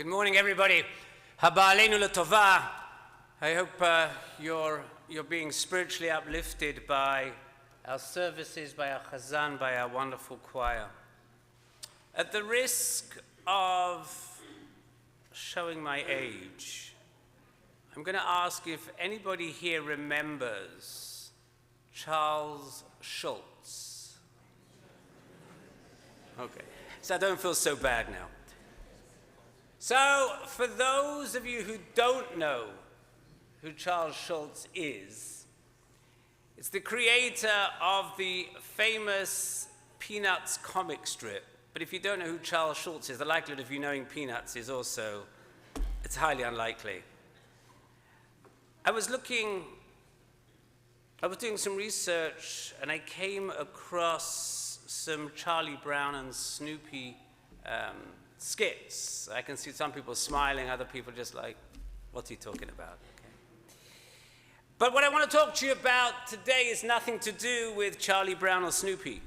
Good morning, everybody. Haba aleinu l'tova. I hope you're being spiritually uplifted by our services, by our chazan, by our wonderful choir. At the risk of showing my age, I'm going to ask if anybody here remembers Charles Schulz. Okay, so I don't feel so bad now. So, for those of you who don't know who Charles Schulz is, it's the creator of the famous Peanuts comic strip. But if you don't know who Charles Schulz is, the likelihood of you knowing Peanuts is also, it's highly unlikely. I was doing some research, and I came across some Charlie Brown and Snoopy skits. I can see some people smiling, other people just like, what's he talking about? Okay. But what I want to talk to you about today is nothing to do with Charlie Brown or Snoopy.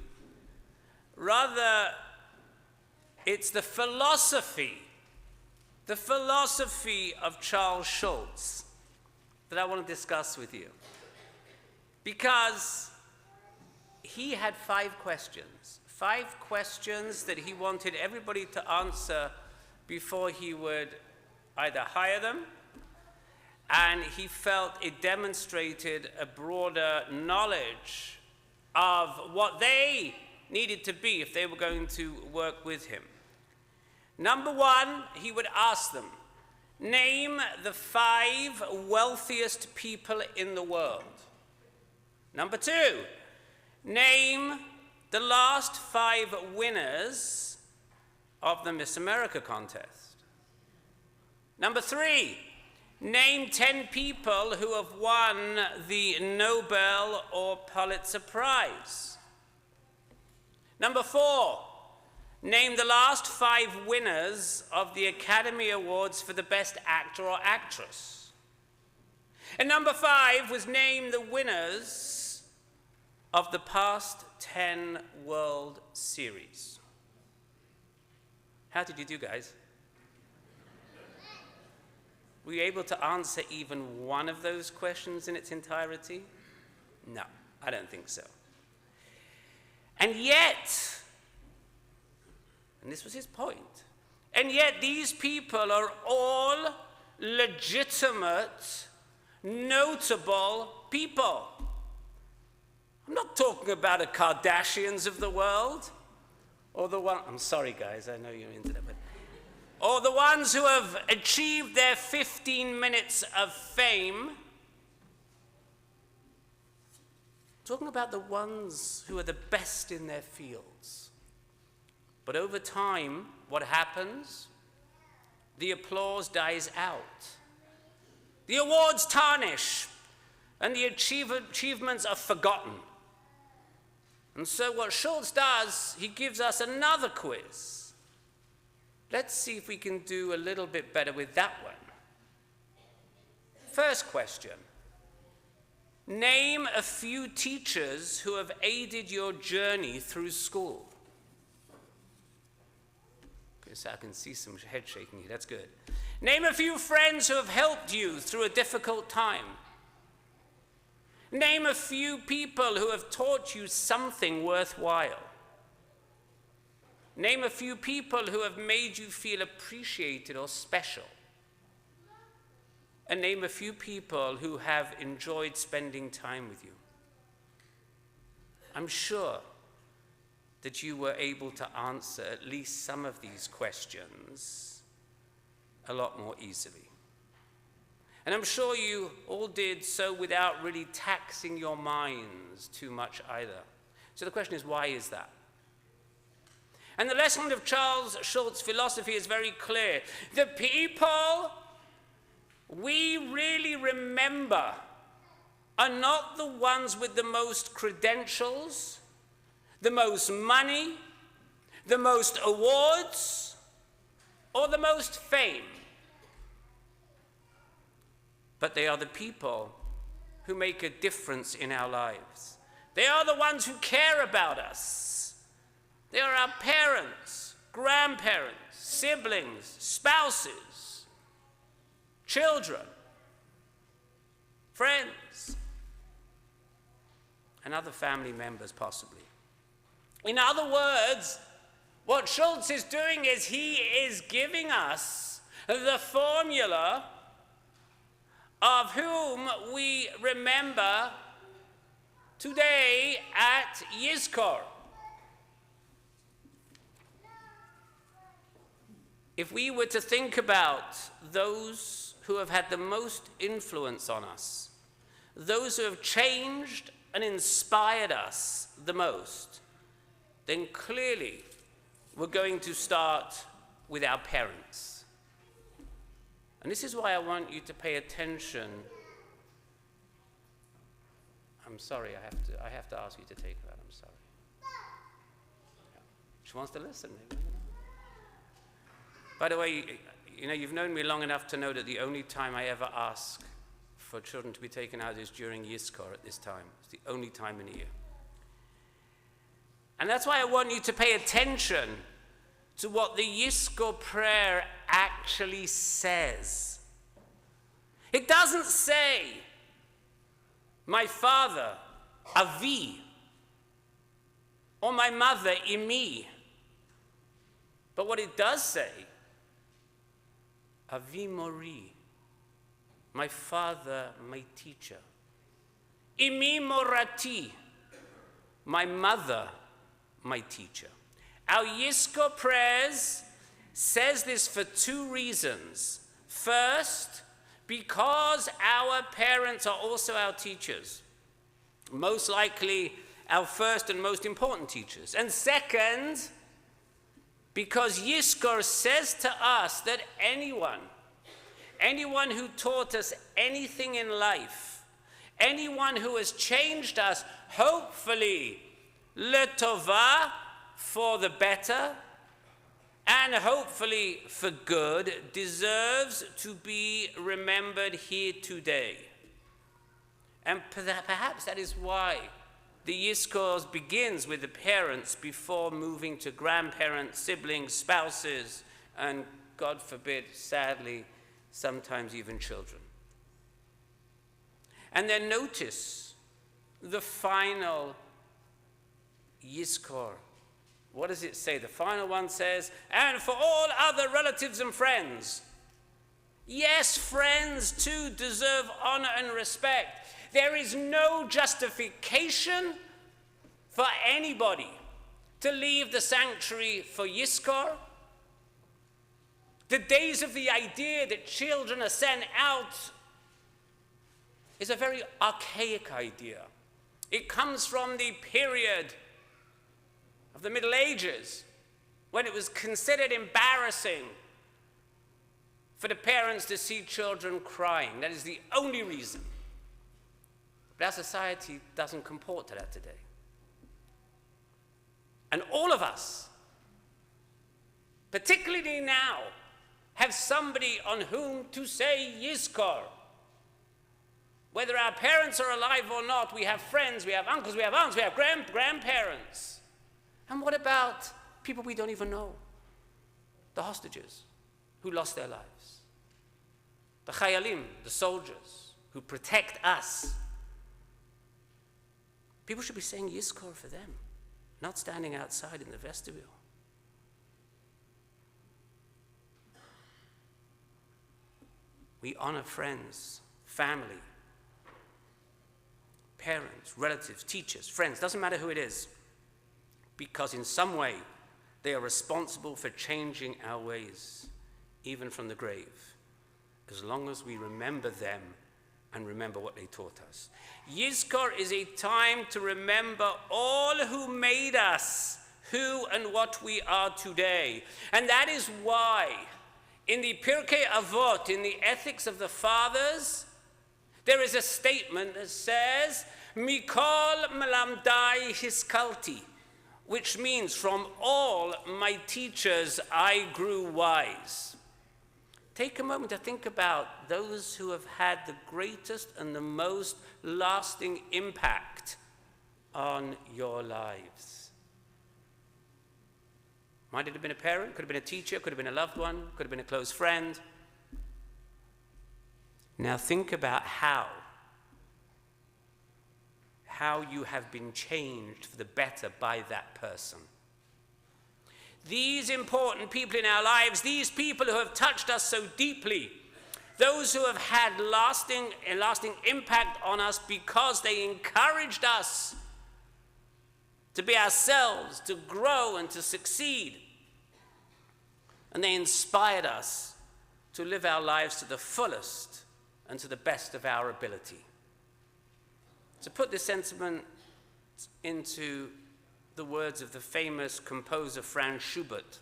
Rather, it's the philosophy of Charles Schulz that I want to discuss with you. Because he had 5 questions. 5 questions that he wanted everybody to answer before he would either hire them, and he felt it demonstrated a broader knowledge of what they needed to be if they were going to work with him. Number 1, he would ask them, name the 5 wealthiest people in the world. Number 2, name the last 5 winners of the Miss America contest. Number 3, name 10 people who have won the Nobel or Pulitzer Prize. Number 4, name the last 5 winners of the Academy Awards for the Best Actor or Actress. And number 5 was name the winners of the past 10 World Series. How did you do, guys? Were you able to answer even one of those questions in its entirety? No, I don't think so. And yet, and this was his point, and yet these people are all legitimate, notable people. I'm not talking about the Kardashians of the world, or the one, I'm sorry guys, I know you're into that, but, or the ones who have achieved their 15 minutes of fame. I'm talking about the ones who are the best in their fields. But over time, what happens? The applause dies out. The awards tarnish, and the achievements are forgotten. And so what Schulz does, he gives us another quiz. Let's see if we can do a little bit better with that one. First question. Name a few teachers who have aided your journey through school. Okay, so I can see some head shaking here, that's good. Name a few friends who have helped you through a difficult time. Name a few people who have taught you something worthwhile. Name a few people who have made you feel appreciated or special. And name a few people who have enjoyed spending time with you. I'm sure that you were able to answer at least some of these questions a lot more easily. And I'm sure you all did so without really taxing your minds too much either. So the question is, why is that? And the lesson of Charles Schulz's philosophy is very clear. The people we really remember are not the ones with the most credentials, the most money, the most awards, or the most fame. But they are the people who make a difference in our lives. They are the ones who care about us. They are our parents, grandparents, siblings, spouses, children, friends, and other family members possibly. In other words, what Schultz is doing is he is giving us the formula of whom we remember today at Yizkor. If we were to think about those who have had the most influence on us, those who have changed and inspired us the most, then clearly we're going to start with our parents. And this is why I want you to pay attention. I'm sorry, I have to ask you to take that. I'm sorry. Yeah. She wants to listen, maybe. By the way, you've known me long enough to know that the only time I ever ask for children to be taken out is during Yizkor at this time. It's the only time in the year. And that's why I want you to pay attention to what the Yizkor prayer actually says. It doesn't say, my father, Avi, or my mother, Imi. But what it does say, Avi Mori, my father, my teacher. Imi Morati, my mother, my teacher. Our Yizkor prayers says this for two reasons. First, because our parents are also our teachers, most likely our first and most important teachers. And second, because Yizkor says to us that anyone who taught us anything in life, anyone who has changed us, hopefully, letovah, for the better, and hopefully for good, deserves to be remembered here today. And perhaps that is why the Yizkor begins with the parents before moving to grandparents, siblings, spouses, and God forbid, sadly, sometimes even children. And then notice the final Yizkor. What does it say? The final one says, and for all other relatives and friends. Yes, friends too deserve honor and respect. There is no justification for anybody to leave the sanctuary for Yizkor. The days of the idea that children are sent out is a very archaic idea. It comes from the period of the Middle Ages, when it was considered embarrassing for the parents to see children crying. That is the only reason. But our society doesn't comport to that today. And all of us, particularly now, have somebody on whom to say Yizkor. Whether our parents are alive or not, we have friends, we have uncles, we have aunts, we have grandparents. And what about people we don't even know? The hostages who lost their lives. The chayalim, the soldiers who protect us. People should be saying Yizkor for them, not standing outside in the vestibule. We honor friends, family, parents, relatives, teachers, friends, doesn't matter who it is, because in some way they are responsible for changing our ways, even from the grave, as long as we remember them and remember what they taught us. Yizkor is a time to remember all who made us, who and what we are today. And that is why in the Pirkei Avot, in the Ethics of the Fathers, there is a statement that says, Mikol melamdai hiskalti, which means, from all my teachers I grew wise. Take a moment to think about those who have had the greatest and the most lasting impact on your lives. Might it have been a parent, could have been a teacher, could have been a loved one, could have been a close friend. Now think about how you have been changed for the better by that person. These important people in our lives, these people who have touched us so deeply, those who have had lasting impact on us because they encouraged us to be ourselves, to grow and to succeed. And they inspired us to live our lives to the fullest and to the best of our ability. To put this sentiment into the words of the famous composer Franz Schubert,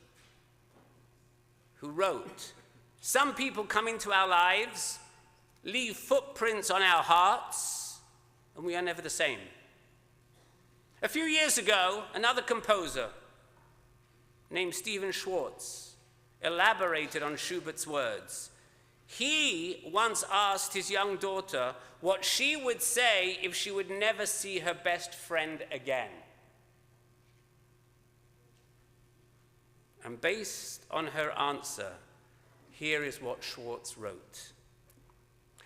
who wrote, "Some people come into our lives, leave footprints on our hearts, and we are never the same." A few years ago, another composer named Stephen Schwartz elaborated on Schubert's words. He once asked his young daughter what she would say if she would never see her best friend again. And based on her answer, here is what Schwartz wrote.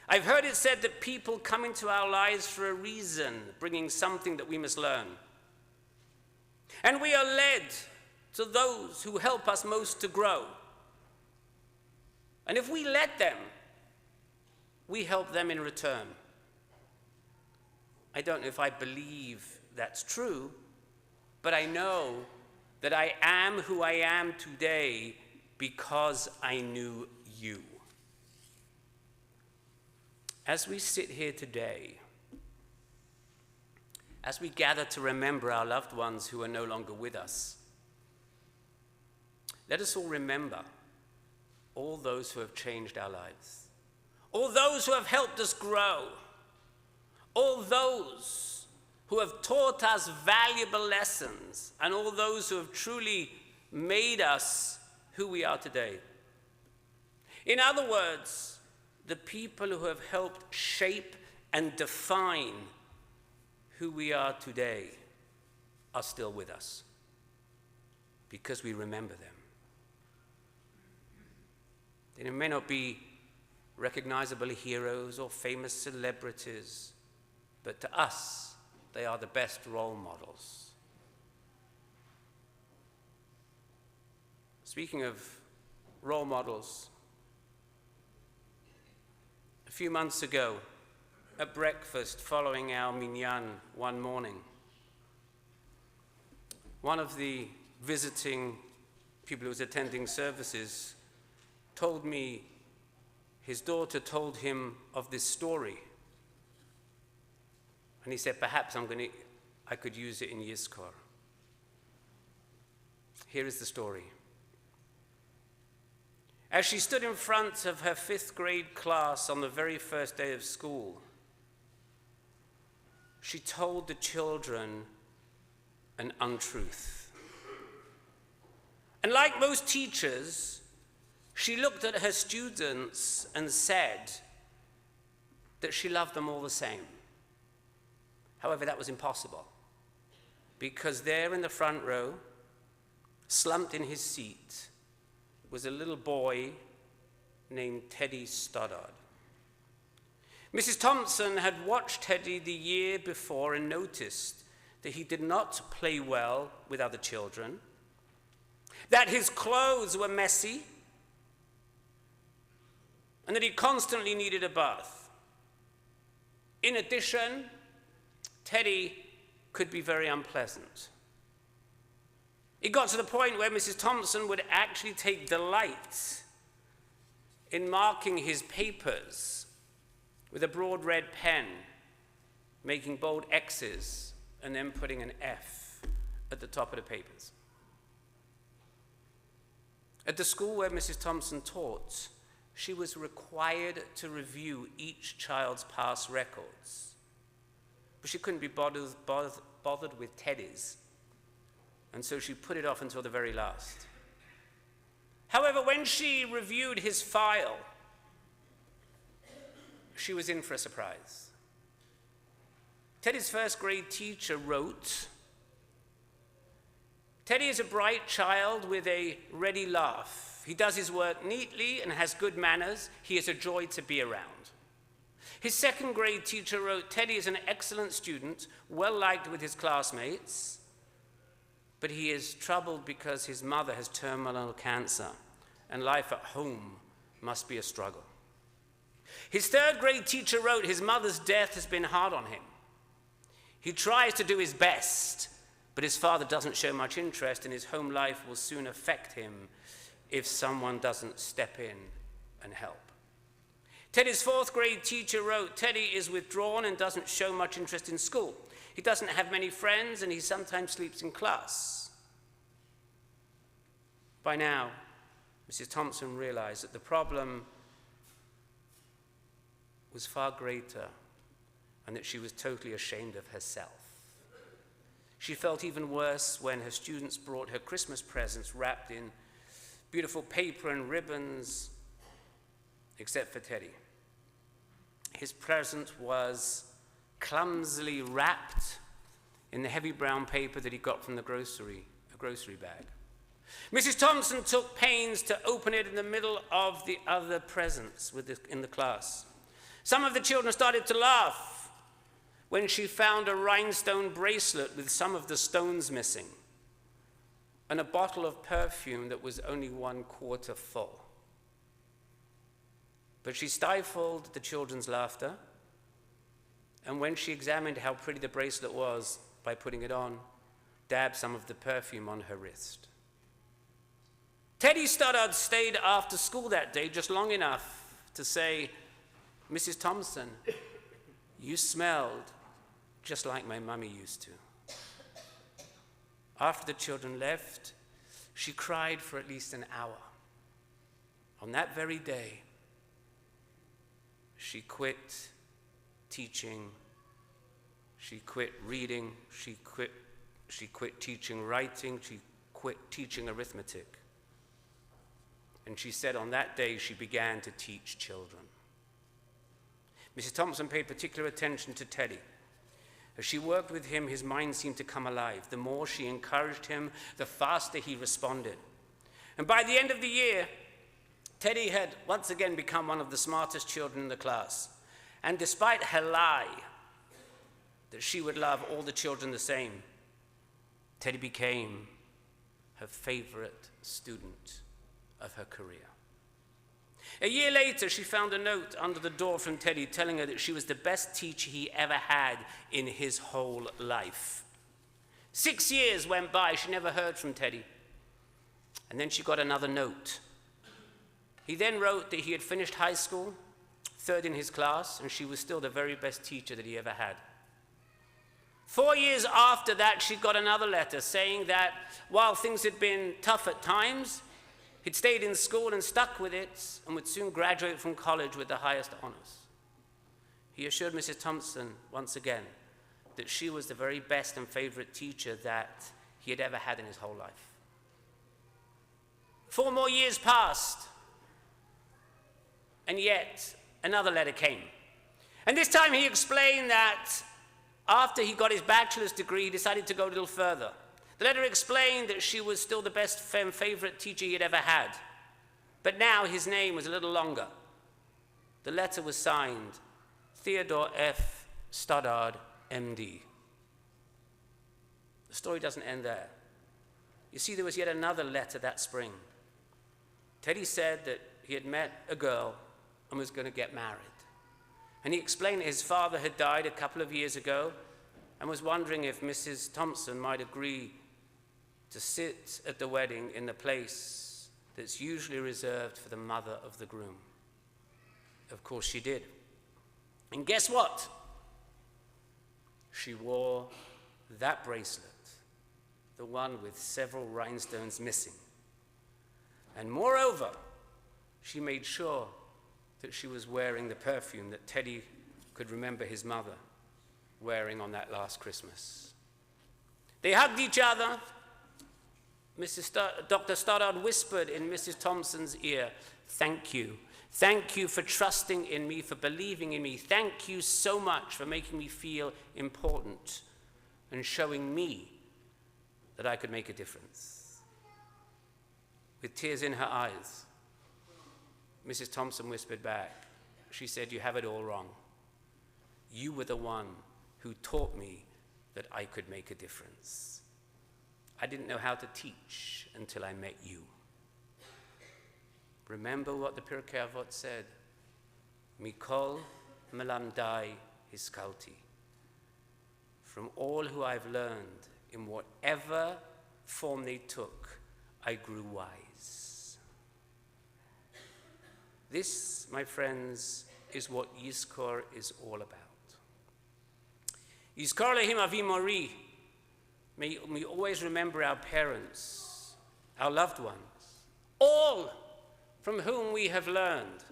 "I've heard it said that people come into our lives for a reason, bringing something that we must learn. And we are led to those who help us most to grow. And if we let them, we help them in return." I don't know if I believe that's true, but I know that I am who I am today because I knew you. As we sit here today, as we gather to remember our loved ones who are no longer with us, let us all remember all those who have changed our lives, all those who have helped us grow, all those who have taught us valuable lessons, and all those who have truly made us who we are today. In other words, the people who have helped shape and define who we are today are still with us because we remember them. They may not be recognizable heroes or famous celebrities, but to us, they are the best role models. Speaking of role models, a few months ago, at breakfast following our minyan one morning, one of the visiting people who was attending services told me his daughter told him of this story. And he said, perhaps I could use it in Yizkor. Here is the story. As she stood in front of her 5th grade class on the very first day of school, she told the children an untruth. And like most teachers, she looked at her students and said that she loved them all the same. However, that was impossible, because there in the front row, slumped in his seat, was a little boy named Teddy Stoddard. Mrs. Thompson had watched Teddy the year before and noticed that he did not play well with other children, that his clothes were messy, and that he constantly needed a bath. In addition, Teddy could be very unpleasant. It got to the point where Mrs. Thompson would actually take delight in marking his papers with a broad red pen, making bold X's, and then putting an F at the top of the papers. At the school where Mrs. Thompson taught, she was required to review each child's past records. But she couldn't be bothered with Teddy's, and so she put it off until the very last. However, when she reviewed his file, she was in for a surprise. Teddy's 1st grade teacher wrote Teddy is a bright child with a ready laugh. He does his work neatly and has good manners. He is a joy to be around. His second grade teacher wrote, Teddy is an excellent student, well liked with his classmates, but he is troubled because his mother has terminal cancer and life at home must be a struggle. His third grade teacher wrote, his mother's death has been hard on him. He tries to do his best, but his father doesn't show much interest and his home life will soon affect him if someone doesn't step in and help. Teddy's fourth grade teacher wrote, Teddy is withdrawn and doesn't show much interest in school. He doesn't have many friends and he sometimes sleeps in class. By now, Mrs. Thompson realized that the problem was far greater and that she was totally ashamed of herself. She felt even worse when her students brought her Christmas presents wrapped in beautiful paper and ribbons, except for Teddy. His present was clumsily wrapped in the heavy brown paper that he got from a grocery bag. Mrs. Thompson took pains to open it in the middle of the other presents in the class. Some of the children started to laugh when she found a rhinestone bracelet with some of the stones missing and a bottle of perfume that was only 1/4 full. But she stifled the children's laughter, and when she examined how pretty the bracelet was by putting it on, dabbed some of the perfume on her wrist. Teddy Stoddard stayed after school that day just long enough to say, Mrs. Thompson, you smelled just like my mummy used to. After the children left, she cried for at least an hour. On that very day, she quit teaching, she quit reading, she quit teaching writing, she quit teaching arithmetic. And she said on that day she began to teach children. Mrs. Thompson paid particular attention to Teddy. As she worked with him, his mind seemed to come alive. The more she encouraged him, the faster he responded. And by the end of the year, Teddy had once again become one of the smartest children in the class. And despite her lie that she would love all the children the same, Teddy became her favorite student of her career. A year later, she found a note under the door from Teddy telling her that she was the best teacher he ever had in his whole life. 6 years went by, she never heard from Teddy. And then she got another note. He then wrote that he had finished high school, third in his class, and she was still the very best teacher that he ever had. 4 years after that, she got another letter saying that while things had been tough at times, he'd stayed in school and stuck with it and would soon graduate from college with the highest honors. He assured Mrs. Thompson once again that she was the very best and favorite teacher that he had ever had in his whole life. 4 more years passed, and yet another letter came. And this time he explained that after he got his bachelor's degree, he decided to go a little further. The letter explained that she was still the best and favorite teacher he had ever had. But now his name was a little longer. The letter was signed, Theodore F. Stoddard, MD. The story doesn't end there. You see, there was yet another letter that spring. Teddy said that he had met a girl and was going to get married. And he explained that his father had died a couple of years ago and was wondering if Mrs. Thompson might agree to sit at the wedding in the place that's usually reserved for the mother of the groom. Of course she did. And guess what? She wore that bracelet, the one with several rhinestones missing. And moreover, she made sure that she was wearing the perfume that Teddy could remember his mother wearing on that last Christmas. They hugged each other. Dr. Stoddard whispered in Mrs. Thompson's ear, "Thank you. Thank you for trusting in me, for believing in me. Thank you so much for making me feel important and showing me that I could make a difference. With tears in her eyes, Mrs. Thompson whispered back. She said, "You have it all wrong. You were the one who taught me that I could make a difference. I didn't know how to teach until I met you." Remember what the Pirkei Avot said, Mikol melamdai hiskalti. From all who I've learned, in whatever form they took, I grew wise. This, my friends, is what Yizkor is all about. Yizkor lehim avi mori. May we always remember our parents, our loved ones, all from whom we have learned,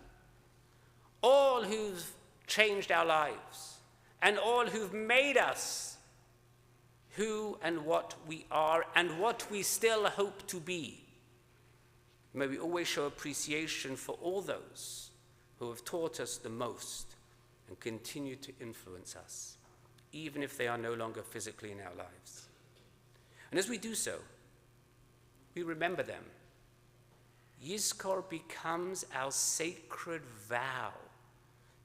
all who've changed our lives, and all who've made us who and what we are and what we still hope to be. May we always show appreciation for all those who have taught us the most and continue to influence us, even if they are no longer physically in our lives. And as we do so, we remember them. Yizkor becomes our sacred vow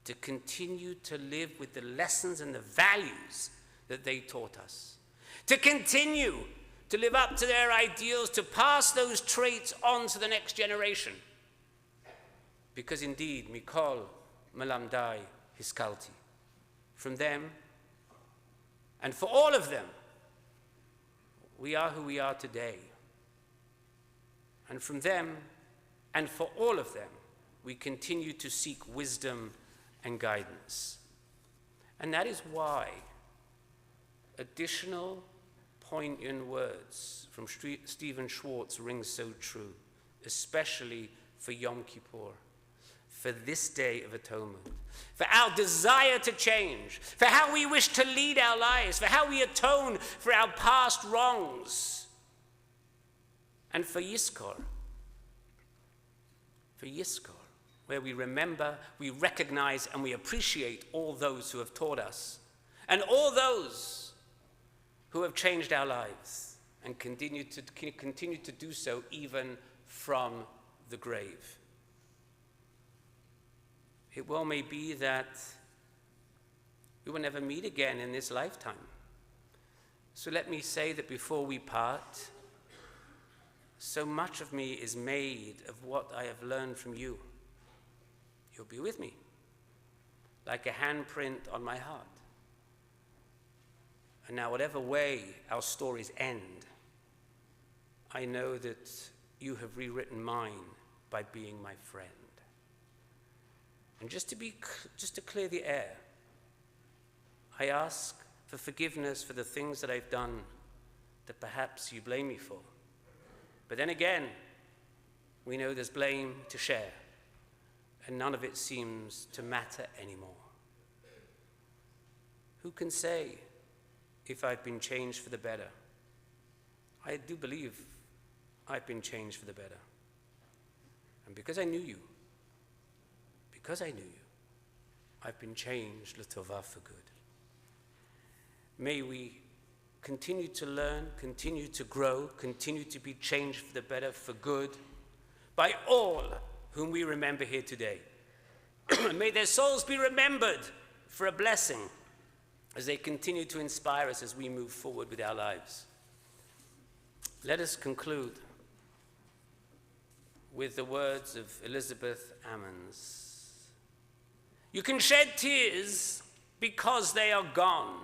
to continue to live with the lessons and the values that they taught us, to continue to live up to their ideals, to pass those traits on to the next generation. Because indeed, Mikol melamdai hiskalti. From them, and for all of them, we are who we are today. And from them, and for all of them, we continue to seek wisdom and guidance. And that is why additional poignant words from Stephen Schwartz ring so true, especially for Yom Kippur, for this Day of Atonement, for our desire to change, for how we wish to lead our lives, for how we atone for our past wrongs, and for Yizkor, where we remember, we recognize, and we appreciate all those who have taught us, and all those who have changed our lives and continue to do so even from the grave. It well may be that we will never meet again in this lifetime. So let me say that before we part, so much of me is made of what I have learned from you. You'll be with me, like a handprint on my heart. And now, whatever way our stories end, I know that you have rewritten mine by being my friend. And just to clear the air, I ask for forgiveness for the things that I've done that perhaps you blame me for. But then again, we know there's blame to share, and none of it seems to matter anymore. Who can say if I've been changed for the better? I do believe I've been changed for the better. And because I knew you, I've been changed l'tovah, for good. May we continue to learn, continue to grow, continue to be changed for the better, for good, by all whom we remember here today. May their souls be remembered for a blessing as they continue to inspire us as we move forward with our lives. Let us conclude with the words of Elizabeth Ammons. You can shed tears because they are gone,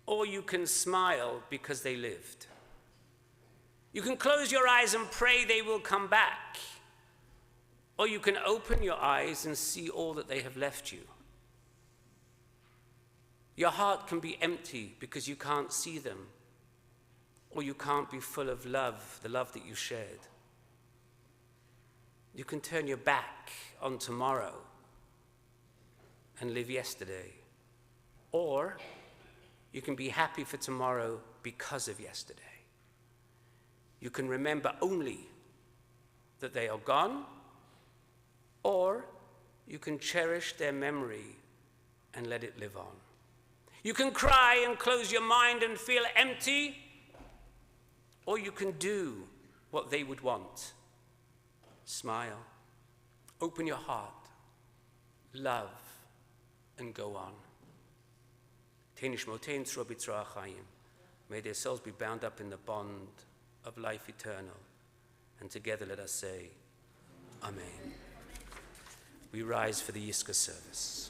or you can smile because they lived. You can close your eyes and pray they will come back, or you can open your eyes and see all that they have left you. Your heart can be empty because you can't see them, or you can't be full of love, the love that you shared. You can turn your back on tomorrow and live yesterday, or you can be happy for tomorrow because of yesterday. You can remember only that they are gone, or you can cherish their memory and let it live on. You can cry and close your mind and feel empty, or you can do what they would want. Smile, open your heart, love, and go on. May their souls be bound up in the bond of life eternal. And together let us say, Amen. We rise for the Yizkor service.